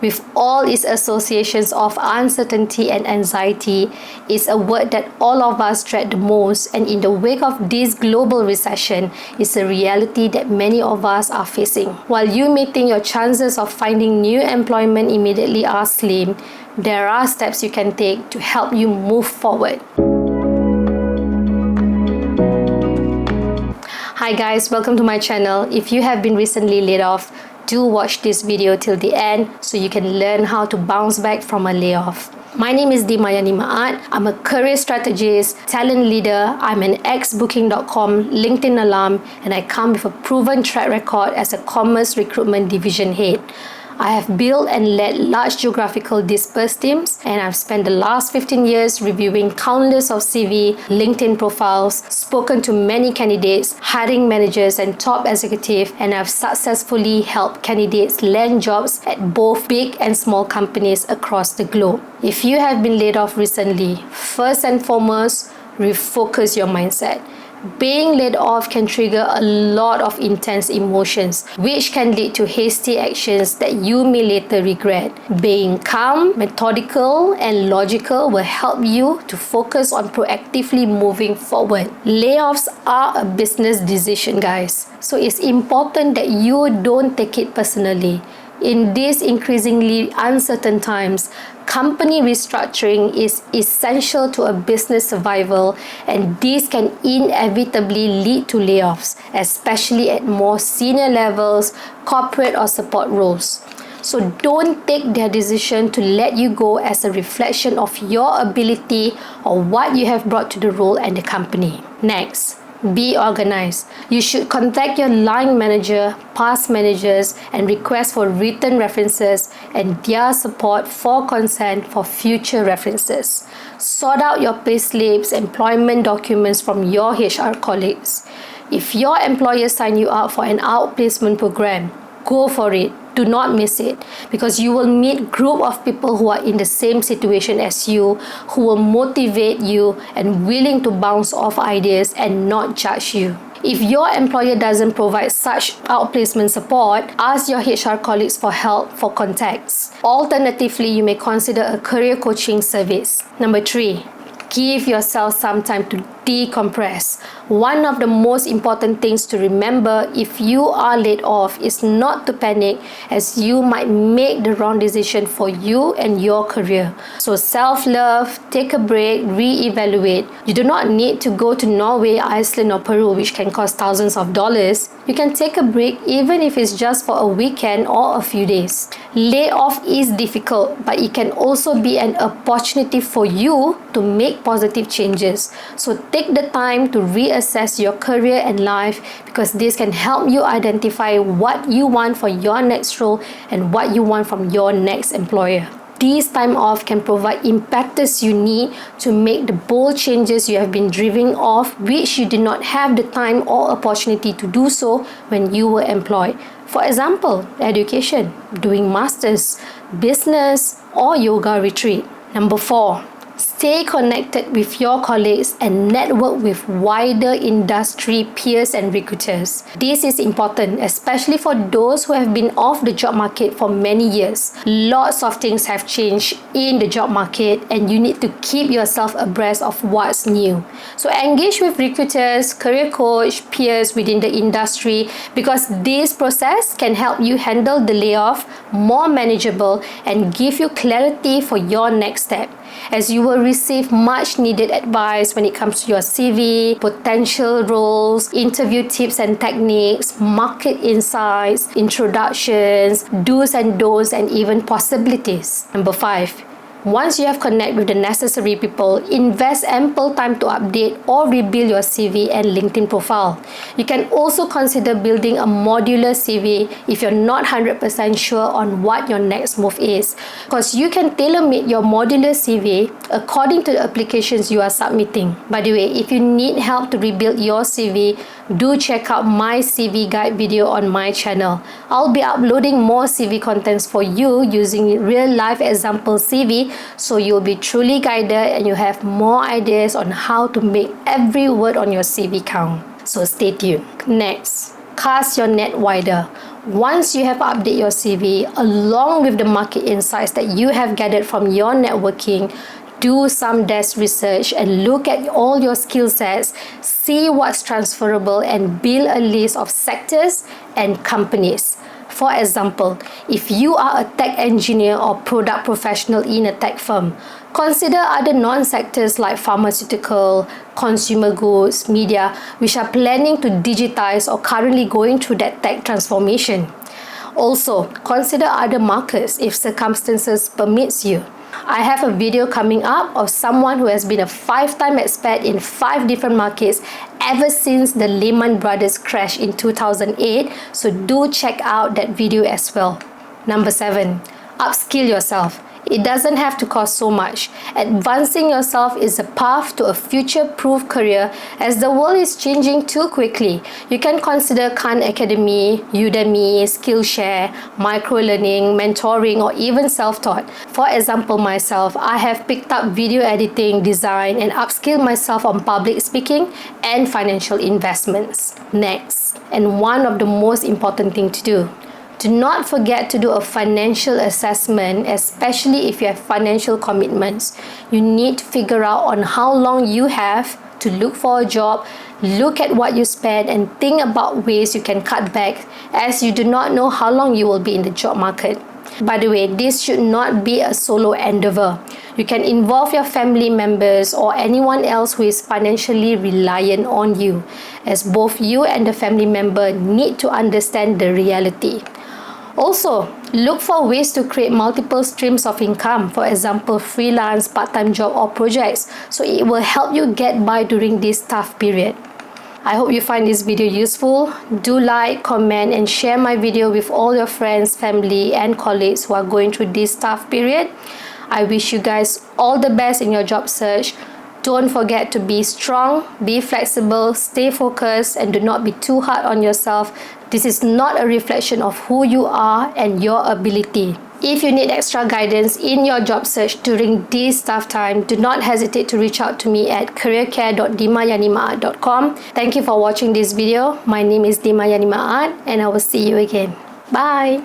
with all its associations of uncertainty and anxiety, is a word that all of us dread the most, and in the wake of this global recession, is a reality that many of us are facing. While you may think your chances of finding new employment immediately are slim, there are steps you can take to help you move forward. Hi guys, welcome to my channel. If you have been recently laid off, do watch this video till the end so you can learn how to bounce back from a layoff. My name is Deema Intro. I'm a career strategist, talent leader. I'm an ex-Booking.com LinkedIn alum, and I come with a proven track record as a commerce recruitment division head. I have built and led large geographical dispersed teams, and I've spent the last 15 years reviewing countless of CV, LinkedIn profiles, spoken to many candidates, hiring managers and top executives, and I've successfully helped candidates land jobs at both big and small companies across the globe. If you have been laid off recently, first and foremost, refocus your mindset. Being laid off can trigger a lot of intense emotions, which can lead to hasty actions that you may later regret. Being calm, methodical, and logical will help you to focus on proactively moving forward. Layoffs are a business decision, guys, so it's important that you don't take it personally. In these increasingly uncertain times, company restructuring is essential to a business survival, and this can inevitably lead to layoffs, especially at more senior levels, corporate or support roles. So don't take their decision to let you go as a reflection of your ability or what you have brought to the role and the company. Next, be organized. You should contact your line manager, past managers, and request for written references and their support for consent for future references. Sort out your payslips, employment documents from your HR colleagues. If your employer signed you up for an outplacement program, go for it. Do not miss it, because you will meet a group of people who are in the same situation as you, who will motivate you and willing to bounce off ideas and not judge you. If your employer doesn't provide such outplacement support, ask your HR colleagues for help for contacts. Alternatively, you may consider a career coaching service. Number 3, give yourself some time to decompress. One of the most important things to remember if you are laid off is not to panic, as you might make the wrong decision for you and your career. So self-love, take a break, re-evaluate. You do not need to go to Norway, Iceland or Peru, which can cost thousands of dollars. You can take a break even if it's just for a weekend or a few days. Layoff is difficult, but it can also be an opportunity for you to make positive changes. So take the time to reassess your career and life, because this can help you identify what you want for your next role and what you want from your next employer. This time off can provide impetus you need to make the bold changes you have been dreaming of, which you did not have the time or opportunity to do so when you were employed. For example, education, doing masters, business, or yoga retreat. Number 4, stay connected with your colleagues and network with wider industry peers and recruiters. This is important, especially for those who have been off the job market for many years. Lots of things have changed in the job market, and you need to keep yourself abreast of what's new. So engage with recruiters, career coach, peers within the industry, because this process can help you handle the layoff more manageable and give you clarity for your next step, as you will receive much needed advice when it comes to your CV, potential roles, interview tips and techniques, market insights, introductions, do's and don'ts, and even possibilities. Number 5, once you have connected with the necessary people, invest ample time to update or rebuild your CV and LinkedIn profile. You can also consider building a modular CV if you're not 100% sure on what your next move is, because you can tailor-make your modular CV according to the applications you are submitting. By the way, if you need help to rebuild your CV, do check out my CV guide video on my channel. I'll be uploading more CV contents for you using real-life example CV, so you'll be truly guided and you have more ideas on how to make every word on your CV count. So stay tuned. Next, cast your net wider. Once you have updated your CV along with the market insights that you have gathered from your networking, do some desk research and look at all your skill sets, see what's transferable and build a list of sectors and companies. For example, if you are a tech engineer or product professional in a tech firm, consider other non-sectors like pharmaceutical, consumer goods, media, which are planning to digitize or currently going through that tech transformation. Also, consider other markets if circumstances permits you. I have a video coming up of someone who has been a 5-time expat in 5 different markets ever since the Lehman Brothers crash in 2008, so do check out that video as well. Number 7, upskill yourself. It doesn't have to cost so much. Advancing yourself is a path to a future-proof career as the world is changing too quickly. You can consider Khan Academy, Udemy, Skillshare, micro-learning, mentoring, or even self-taught. For example, myself, I have picked up video editing, design, and upskilled myself on public speaking and financial investments. Next, and one of the most important things to do, do not forget to do a financial assessment, especially if you have financial commitments. You need to figure out on how long you have to look for a job, look at what you spend, and think about ways you can cut back, as you do not know how long you will be in the job market. By the way, this should not be a solo endeavor. You can involve your family members or anyone else who is financially reliant on you, as both you and the family member need to understand the reality. Also, look for ways to create multiple streams of income, for example, freelance, part-time job or projects, so it will help you get by during this tough period. I hope you find this video useful. Do like, comment, and share my video with all your friends, family, and colleagues who are going through this tough period. I wish you guys all the best in your job search. Don't forget to be strong, be flexible, stay focused, and do not be too hard on yourself. This is not a reflection of who you are and your ability. If you need extra guidance in your job search during this tough time, do not hesitate to reach out to me at careercare.deemayanimaat.com. Thank you for watching this video. My name is Deema Intro, and I will see you again. Bye!